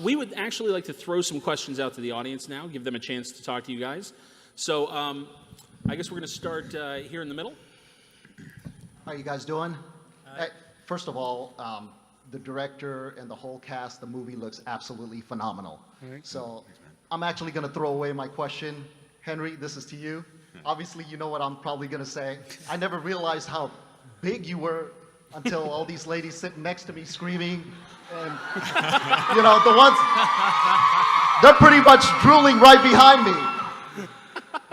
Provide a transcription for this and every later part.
We would actually like to throw some questions out to the audience now, give them a chance to talk to you guys. So I guess we're going to start here in the middle. How you guys doing? Hey, first of all, the director and the whole cast, the movie looks absolutely phenomenal. So I'm actually going to throw away my question. Henry, this is to you. Obviously, you know what I'm probably going to say. I never realized how big you were until all these ladies sitting next to me screaming. And, you know, the ones, they're pretty much drooling right behind me.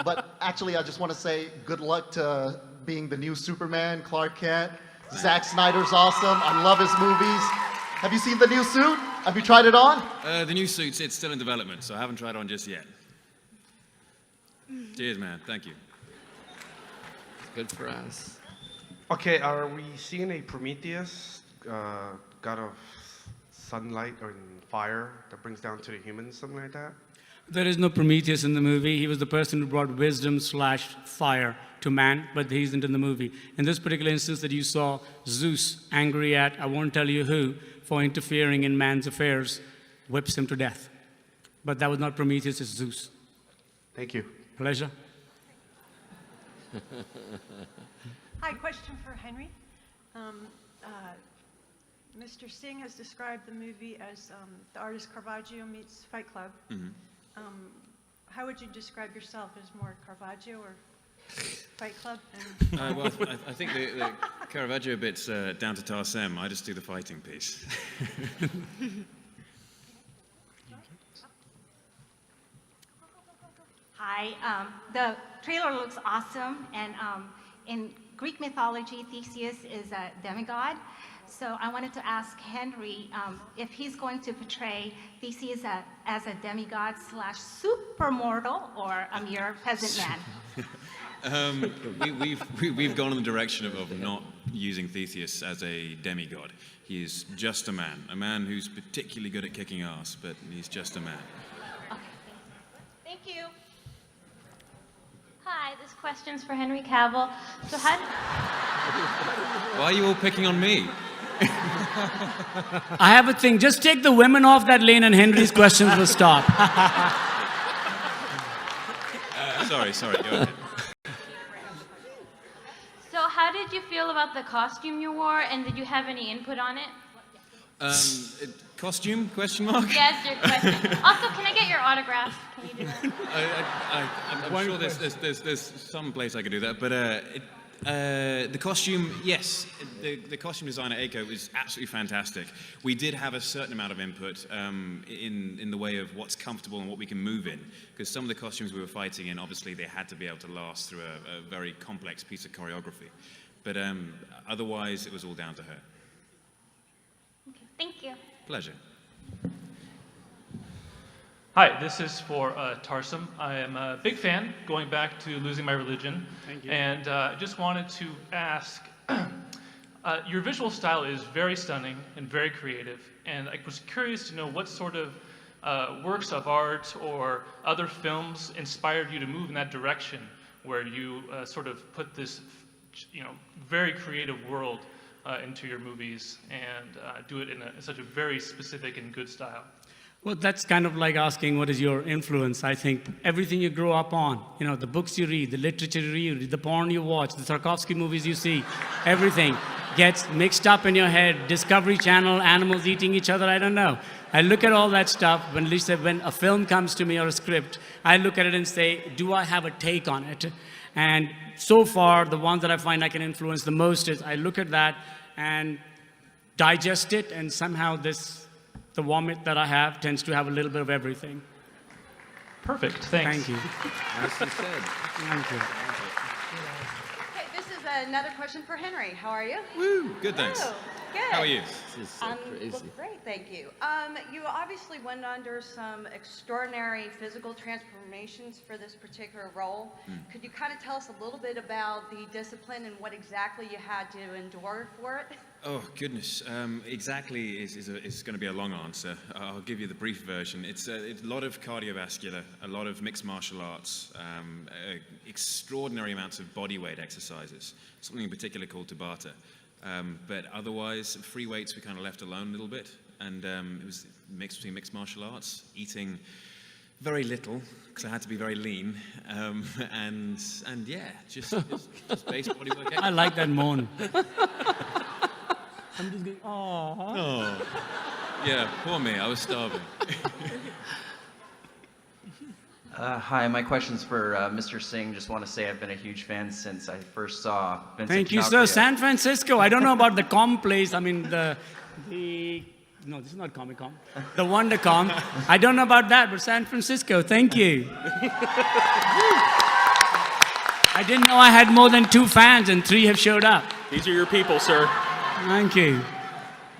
But actually, I just want to say good luck to being the new Superman, Clark Kent. Zack Snyder's awesome. I love his movies. Have you seen the new suit? Have you tried it on? The new suit, it's still in development, so I haven't tried it on just yet. Cheers, man. Thank you. Good for us. Okay, are we seeing a Prometheus, god of sunlight or fire that brings down to the humans, something like that? There is no Prometheus in the movie. He was the person who brought wisdom/fire to man, but he's into the movie. In this particular instance that you saw Zeus angry at, I won't tell you who, for interfering in man's affairs, whips him to death. But that was not Prometheus, it's Zeus. Thank you. Pleasure. Hi, question for Henry. Mr. Singh has described the movie as the artist Caravaggio meets Fight Club. Mm-hmm. How would you describe yourself, as more Caravaggio or Fight Club? Well, I think the Caravaggio bit's down to Tarsem. I just do the fighting piece. Hi, the trailer looks awesome, and in Greek mythology, Theseus is a demigod. So I wanted to ask Henry if he's going to portray Theseus as a demigod / supermortal or a mere peasant man. We've gone in the direction of not using Theseus as a demigod. He is just a man who's particularly good at kicking ass, but he's just a man. Okay, thank you. Hi, this question's for Henry Cavill. So Why are you all picking on me? I have a thing. Just take the women off that lane and Henry's questions will stop. Sorry, go ahead. So how did you feel about the costume you wore, and did you have any input on it? Costume? Question mark? Yes, your question. Also, can I get your autograph? Can you do that? I'm sure there's some place I could do that, but the costume, yes, the costume designer Eiko was absolutely fantastic. We did have a certain amount of input in the way of what's comfortable and what we can move in, because some of the costumes we were fighting in, obviously they had to be able to last through a very complex piece of choreography. But otherwise, it was all down to her. Okay, thank you. Pleasure. Hi, this is for Tarsem. I am a big fan, going back to Losing My Religion. Thank you. And I just wanted to ask, your visual style is very stunning and very creative. And I was curious to know what sort of works of art or other films inspired you to move in that direction, where you sort of put this, very creative world into your movies and do it in such a very specific and good style. Well, that's kind of like asking what is your influence. I think everything you grow up on, the books you read, the literature you read, the porn you watch, the Tarkovsky movies you see, everything gets mixed up in your head. Discovery Channel, animals eating each other, I don't know. I look at all that stuff when a film comes to me or a script, I look at it and say, do I have a take on it? And so far, the ones that I find I can influence the most is I look at that and digest it, and somehow the vomit that I have tends to have a little bit of everything. Perfect, thanks. Thank you. Nicely said. Thank you. Okay, this is another question for Henry. How are you? Woo, good, thanks. Oh, good. How are you? This is so crazy. Look great, thank you. You obviously went under some extraordinary physical transformations for this particular role. Could you kind of tell us a little bit about the discipline and what exactly you had to endure for it? Oh, goodness. Exactly is going to be a long answer. I'll give you the brief version. It's a lot of cardiovascular, a lot of mixed martial arts, extraordinary amounts of body weight exercises, something in particular called Tabata. But otherwise, free weights we kind of left alone a little bit, and it was mixed between mixed martial arts, eating very little because I had to be very lean, and yeah, just base body work. I like that moan. I'm just going, Oh, yeah, poor me. I was starving. Hi, my question's for Mr. Singh. Just want to say I've been a huge fan since I first saw Vincent Thank you, sir. D'Onofrio. San Francisco. I don't know about the com place. I mean, no, this is not Comic-Con. The WonderCon. I don't know about that, but San Francisco, thank you. I didn't know I had more than 2 fans and 3 have showed up. these are your people, sir. Thank you.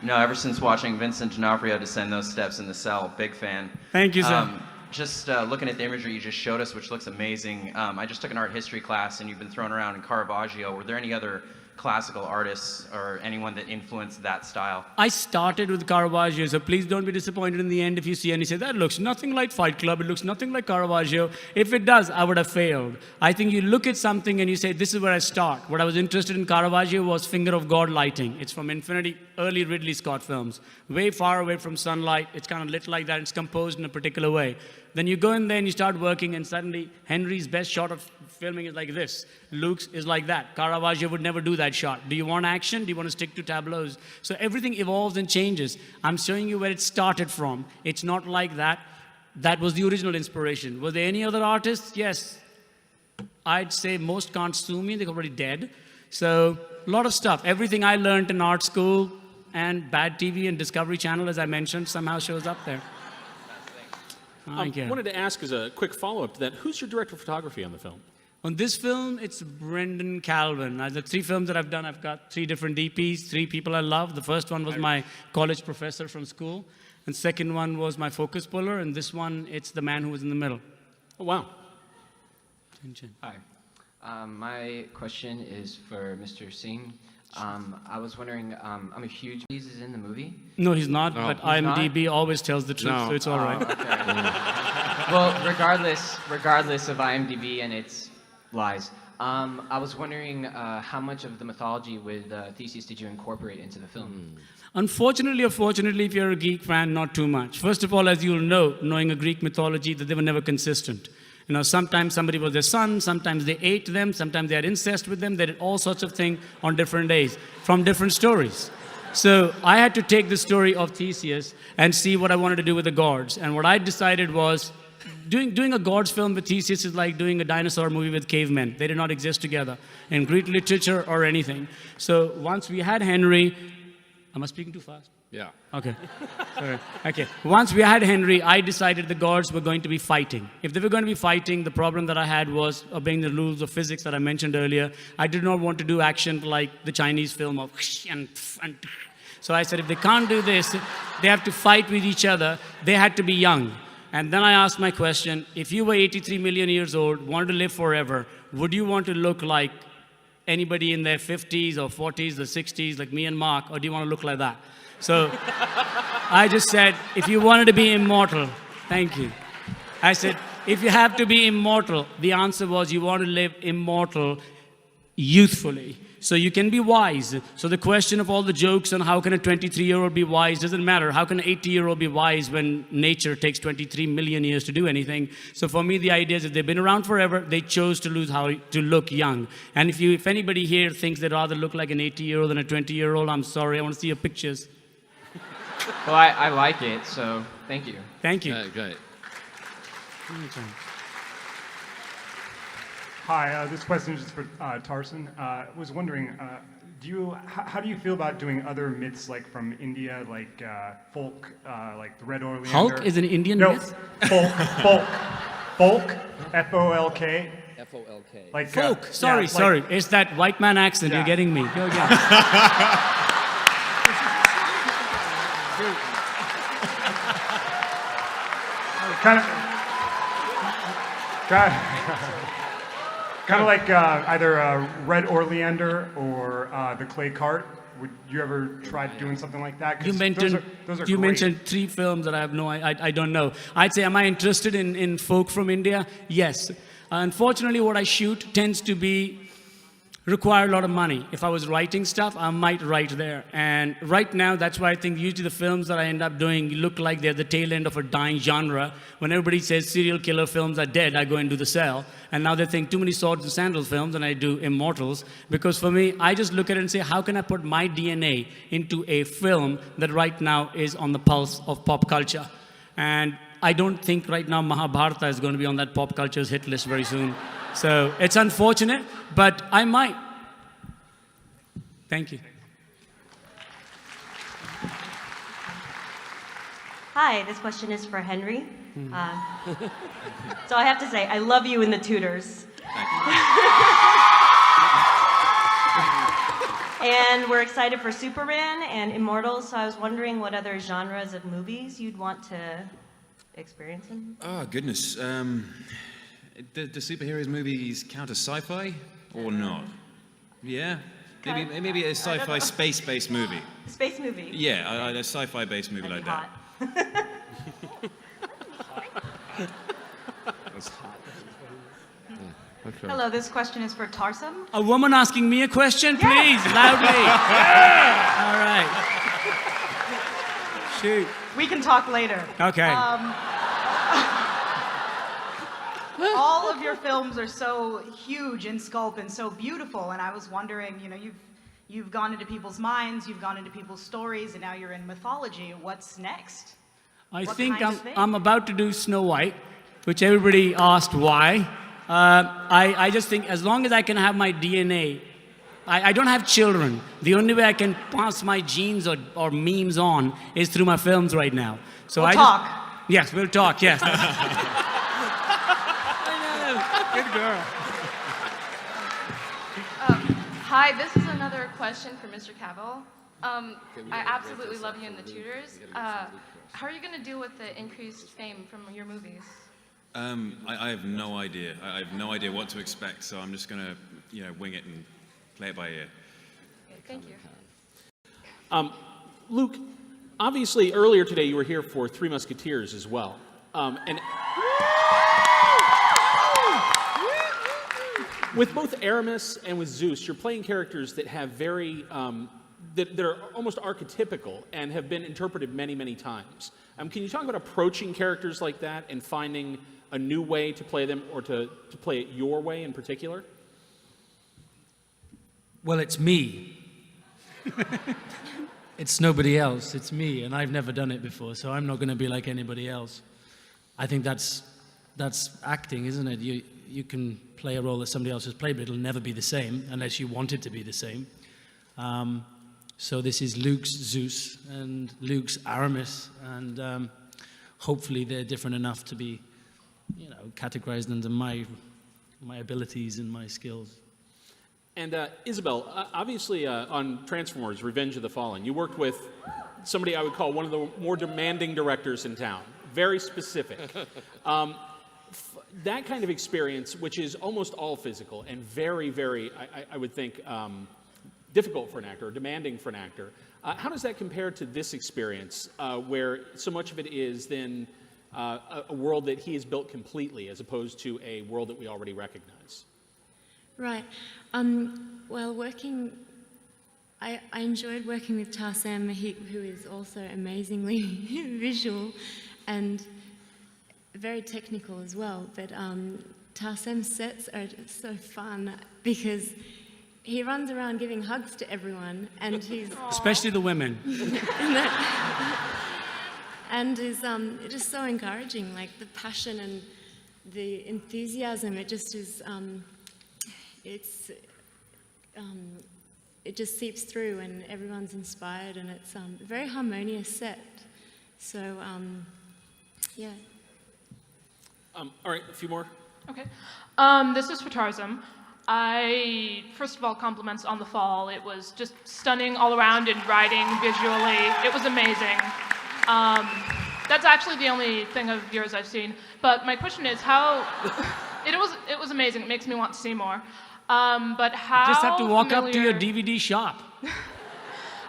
No, ever since watching Vincent D'Onofrio descend those steps in the cell, big fan. Thank you, sir. Just looking at the imagery you just showed us, which looks amazing. I just took an art history class, and you've been thrown around in Caravaggio. Were there any other classical artists or anyone that influenced that style? I started with Caravaggio, so please don't be disappointed in the end if you see and you say, that looks nothing like Fight Club, it looks nothing like Caravaggio. If it does, I would have failed. I think you look at something and you say, this is where I start. What I was interested in Caravaggio was Finger of God lighting. It's from Infinity, early Ridley Scott films. Way far away from sunlight, it's kind of lit like that, it's composed in a particular way. Then you go in there and you start working, and suddenly Henry's best shot of filming is like this. Luke's is like that. Caravaggio would never do that shot. Do you want action? Do you want to stick to tableaus? So everything evolves and changes. I'm showing you where it started from. It's not like that. That was the original inspiration. Were there any other artists? Yes. I'd say most can't sue me. They're already dead. So a lot of stuff. Everything I learned in art school and bad TV and Discovery Channel, as I mentioned, somehow shows up there. I wanted to ask as a quick follow-up to that, who's your director of photography on the film? On this film, it's Brendan Calvin. The 3 films that I've done, I've got 3 different DPs, 3 people I love. The first one was my college professor from school. And second one was my focus puller. And this one, it's the man who was in the middle. Oh, wow. Hi. My question is for Mr. Singh. I was wondering, I'm a huge... He's in the movie? No, he's not, No. but He's IMDb always tells the truth, No. so it's all right. Okay. Well, regardless of IMDb and its lies, I was wondering how much of the mythology with Theseus did you incorporate into the film? Unfortunately or fortunately, if you're a Greek fan, not too much. First of all, as you'll know, knowing a Greek mythology, that they were never consistent. You know, sometimes somebody was their son, sometimes they ate them, sometimes they had incest with them, they did all sorts of things on different days, from different stories. So I had to take the story of Theseus and see what I wanted to do with the gods. And what I decided was, doing a gods film with Theseus is like doing a dinosaur movie with cavemen. They did not exist together in Greek literature or anything. So once we had Henry, am I speaking too fast? Yeah. Okay. Sorry. Okay. Once we had Henry, I decided the gods were going to be fighting. If they were going to be fighting, the problem that I had was obeying the rules of physics that I mentioned earlier. I did not want to do action like the Chinese film of and. So I said, if they can't do this, they have to fight with each other. They had to be young. And then I asked my question, if you were 83 million years old, wanted to live forever, would you want to look like anybody in their 50s or 40s or 60s, like me and Mark, or do you want to look like that? So I just said, if you wanted to be immortal, thank you. I said, if you have to be immortal, the answer was you want to live immortal youthfully. So you can be wise. So the question of all the jokes on how can a 23-year-old be wise doesn't matter. How can an 80-year-old be wise when nature takes 23 million years to do anything? So for me, the idea is if they've been around forever, they chose to look young. And if anybody here thinks they'd rather look like an 80-year-old than a 20-year-old, I'm sorry, I want to see your pictures. Well, I like it, so thank you. Thank you. Great. Hi, this question is just for Tarson. I was wondering, how do you feel about doing other myths like from India, like folk, like the Red Oleander? Hulk is an Indian myth? Folk, F-O-L-K. F-O-L-K. Like, Folk, yeah, sorry. It's that white man accent, Yeah. you're getting me. Go again. Kind of like either Red Oleander or the Clay Cart. Would you ever try doing something like that? 'Cause You mentioned those are you great. mentioned 3 films that I have I don't know. I'd say, am I interested in folk from India? Yes. Unfortunately, what I shoot tends to be require a lot of money. If I was writing stuff, I might write there. And right now, that's why I think usually the films that I end up doing look like they're the tail end of a dying genre. When everybody says serial killer films are dead, I go and do The Cell. And now they think too many swords and sandals films, and I do Immortals. Because for me, I just look at it and say, how can I put my DNA into a film that right now is on the pulse of pop culture? And I don't think right now Mahabharata is going to be on that pop culture's hit list very soon. So it's unfortunate, but I might. Thank you. Hi, this question is for Henry. So I have to say, I love you in The Tudors. And we're excited for Superman and Immortals, so I was wondering what other genres of movies you'd want to experience in? Oh, goodness. Do superheroes movies count as sci-fi or not? Yeah? Maybe a sci-fi space-based movie. Space movie? Yeah, a sci-fi-based movie like that. That's hot. Hello, this question is for Tarsum. A woman asking me a question, please, loudly. All right. Shoot. We can talk later. Okay. All of your films are so huge in scope and so beautiful, and I was wondering, you know, you've gone into people's minds, you've gone into people's stories, and now you're in mythology. What's next? I What think kind of thing? I'm about to do Snow White, which everybody asked why. I just think as long as I can have my DNA, I don't have children. The only way I can pass my genes or memes on is through my films right now. So We'll talk. Yes, we'll talk, yes. Good girl. Hi, this is another question for Mr. Cavill. I absolutely love you in The Tudors. How are you going to deal with the increased fame from your movies? I have no idea. I have no idea what to expect, so I'm just going to, wing it and play it by ear. Thank you. Luke, obviously earlier today you were here for Three Musketeers as well. And with both Aramis and with Zeus, you're playing characters that have very, that are almost archetypical and have been interpreted many, many times. Can you talk about approaching characters like that and finding a new way to play them, or to play it your way in particular? Well, it's me. It's nobody else, it's me, and I've never done it before, so I'm not going to be like anybody else. I think that's acting, isn't it? You can play a role that somebody else has played, but it'll never be the same unless you want it to be the same. So this is Luke's Zeus and Luke's Aramis, and hopefully they're different enough to be, categorized under my abilities and my skills. And Isabel, obviously on Transformers, Revenge of the Fallen, you worked with somebody I would call one of the more demanding directors in town. Very specific. That kind of experience, which is almost all physical and very, very, I would think, difficult for an actor, or demanding for an actor. How does that compare to this experience, where so much of it is then a world that he has built completely, as opposed to a world that we already recognize? Right. Well, I enjoyed working with Tarsem, who is also amazingly visual and very technical as well. But Tarsem's sets are just so fun because he runs around giving hugs to everyone, and he's especially the women. And is just so encouraging, like the passion and the enthusiasm. It just is. It just seeps through, and everyone's inspired, and it's a very harmonious set. So, yeah. All right, a few more. Okay. This is for Tarsem. First of all, compliments on The Fall. It was just stunning all around in writing, visually. It was amazing. That's actually the only thing of yours I've seen. But my question is how... It was amazing. It makes me want to see more. But how You just have to walk up to your familiar- DVD shop.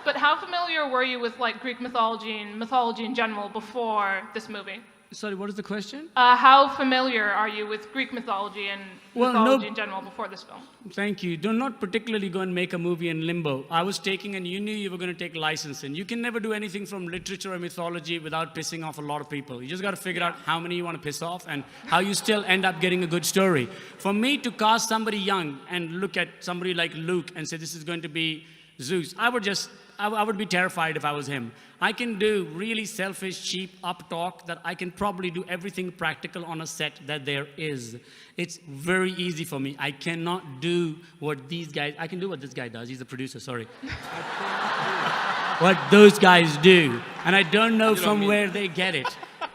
But how familiar were you with like Greek mythology and mythology in general before this movie? Sorry, what is the question? How familiar are you with Greek mythology and Well, mythology in general before this film? Thank you. Do not particularly go and make a movie in limbo. I was taking, and you knew you were going to take licensing. You can never do anything from literature or mythology without pissing off a lot of people. You just got to figure out how many you want to piss off and how you still end up getting a good story. For me to cast somebody young and look at somebody like Luke and say this is going to be Zeus, I would be terrified if I was him. I can do really selfish, cheap up talk that I can probably do everything practical on a set that there is. It's very easy for me. I cannot do what these guys, I can do what this guy does. He's the producer, sorry. What those guys do. And I don't know from where they get it.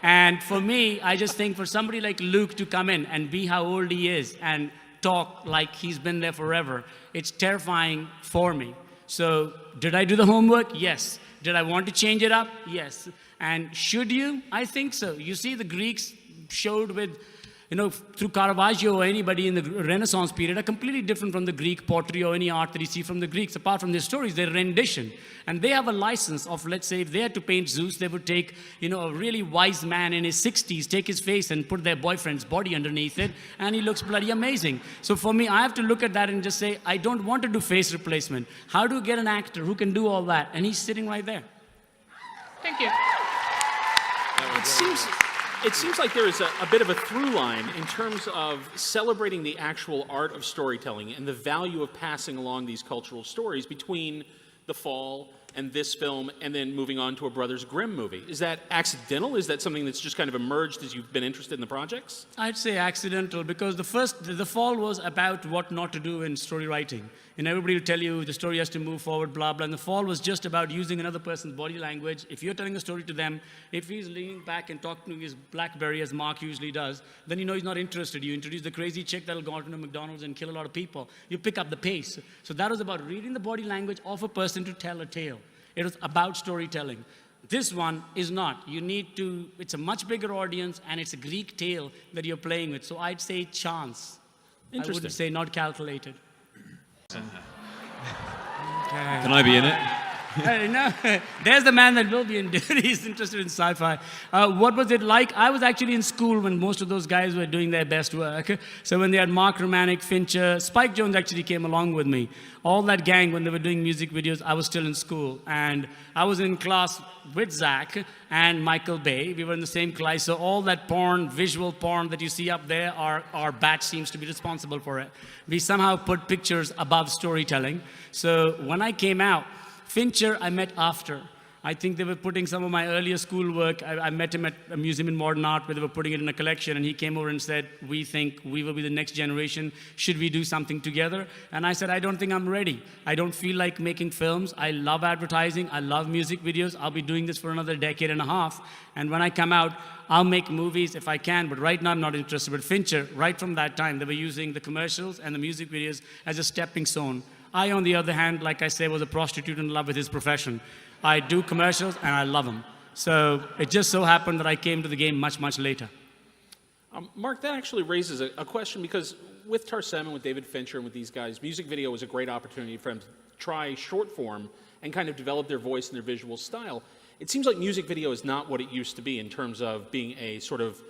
And for me, I just think for somebody like Luke to come in and be how old he is and talk like he's been there forever, it's terrifying for me. So, did I do the homework? Yes. Did I want to change it up? Yes. And should you? I think so. You see, the Greeks showed with, through Caravaggio or anybody in the Renaissance period are completely different from the Greek pottery or any art that you see from the Greeks. Apart from their stories, their rendition. And they have a license of, let's say, if they had to paint Zeus, they would take, a really wise man in his 60s, take his face and put their boyfriend's body underneath it, and he looks bloody amazing. So for me, I have to look at that and just say, I don't want to do face replacement. How do you get an actor who can do all that? And he's sitting right there. Thank you. It seems like there is a bit of a through line in terms of celebrating the actual art of storytelling and the value of passing along these cultural stories between The Fall and this film and then moving on to a Brothers Grimm movie. Is that accidental? Is that something that's just kind of emerged as you've been interested in the projects? I'd say accidental because The Fall was about what not to do in story writing. And everybody will tell you the story has to move forward, blah, blah. And The Fall was just about using another person's body language. If you're telling a story to them, if he's leaning back and talking to his BlackBerry, as Mark usually does, then you know he's not interested. You introduce the crazy chick that'll go out to McDonald's and kill a lot of people. You pick up the pace. So that was about reading the body language of a person to tell a tale. It was about storytelling. This one is not. It's a much bigger audience, and it's a Greek tale that you're playing with. So I'd say chance. I wouldn't say not calculated. Can I be in it? No, there's the man that will be in it. He's interested in sci-fi. What was it like? I was actually in school when most of those guys were doing their best work. So when they had Mark Romanek, Fincher, Spike Jonze actually came along with me. All that gang, when they were doing music videos, I was still in school. And I was in class with Zach and Michael Bay. We were in the same class. So all that porn, visual porn that you see up there, our batch seems to be responsible for it. We somehow put pictures above storytelling. So when I came out, Fincher, I met after. I think they were putting some of my earlier schoolwork. I met him at a museum in modern art where they were putting it in a collection, and he came over and said, we think we will be the next generation. Should we do something together? And I said, I don't think I'm ready. I don't feel like making films. I love advertising. I love music videos. I'll be doing this for another decade and a half. And when I come out, I'll make movies if I can, but right now I'm not interested. But Fincher, right from that time, they were using the commercials and the music videos as a stepping stone. I, on the other hand, like I say, was a prostitute in love with his profession. I do commercials, and I love them. So it just so happened that I came to the game much, much later. Mark, that actually raises a question because with Tarsem and with David Fincher and with these guys, music video was a great opportunity for them to try short form and kind of develop their voice and their visual style. It seems like music video is not what it used to be in terms of being a sort of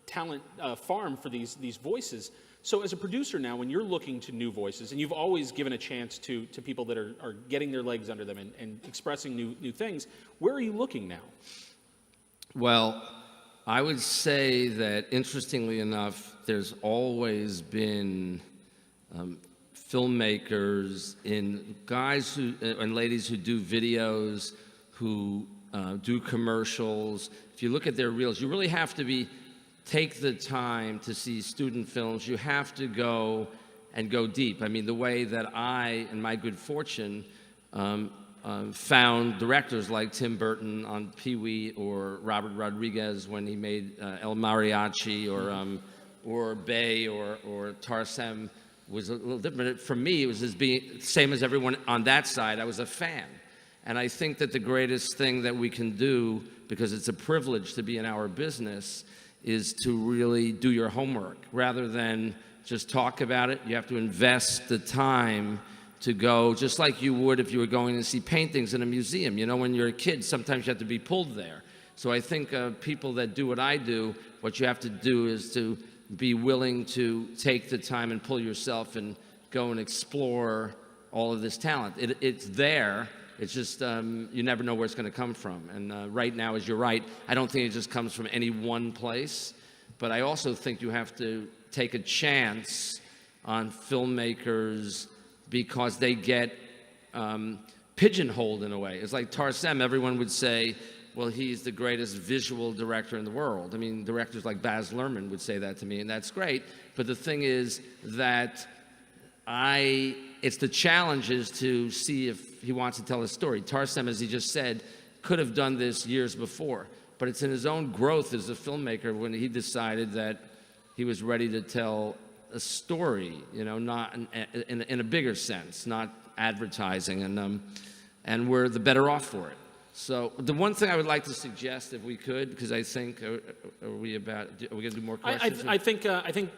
talent farm for these voices. So as a producer now, when you're looking to new voices, and you've always given a chance to people that are getting their legs under them and expressing new things, where are you looking now? Well, I would say that, interestingly enough, there's always been filmmakers guys and ladies who do videos, who do commercials. If you look at their reels, you really have to take the time to see student films. You have to go deep. I mean, the way that I, in my good fortune, found directors like Tim Burton on Pee-wee, or Robert Rodriguez when he made El Mariachi, or Bay, or Tarsem, was a little different. For me, it was same as everyone on that side. I was a fan. And I think that the greatest thing that we can do, because it's a privilege to be in our business, is to really do your homework. Rather than just talk about it, you have to invest the time to go, just like you would if you were going to see paintings in a museum. You know, when you're a kid, sometimes you have to be pulled there. So I think people that do what I do, what you have to do is to be willing to take the time and pull yourself and go and explore all of this talent. It's there. It's just you never know where it's going to come from. And right now, as you're right, I don't think it just comes from any one place. But I also think you have to take a chance on filmmakers because they get pigeonholed in a way. It's like Tarsem, everyone would say, well, he's the greatest visual director in the world. I mean, directors like Baz Luhrmann would say that to me, and that's great. But the thing is that it's the challenge is to see if he wants to tell a story. Tarsem, as he just said, could have done this years before, but it's in his own growth as a filmmaker when he decided that he was ready to tell a story, you know, not in a bigger sense, not advertising, and we're the better off for it. So the one thing I would like to suggest, if we could, because I think, are we going to do more questions? I think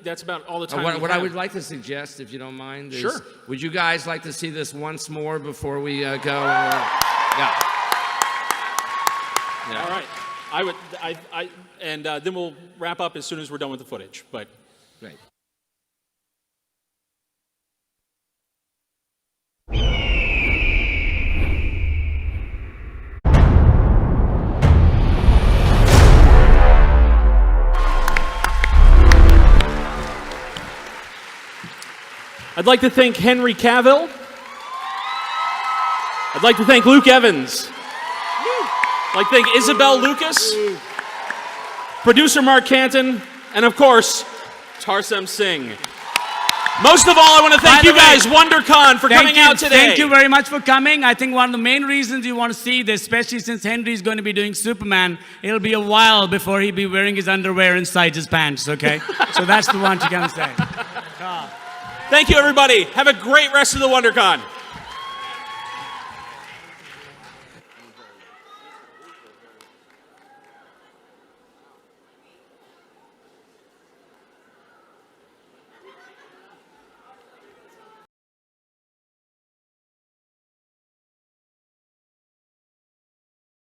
that's about all the time. What I would like to suggest, if you don't mind, is sure. Would you guys like to see this once more before we go? Yeah. All right. I would. And then we'll wrap up as soon as we're done with the footage. But great. I'd like to thank Henry Cavill. I'd like to thank Luke Evans. I'd like to thank Isabel Lucas, producer Mark Canton, and of course, Tarsem Singh. Most of all, I want to thank you guys, WonderCon, for coming out today. Thank you very much for coming. I think one of the main reasons you want to see this, especially since Henry's going to be doing Superman, it'll be a while before he'll be wearing his underwear inside his pants, okay? So that's the one to come say. Thank you, everybody. Have a great rest of the WonderCon.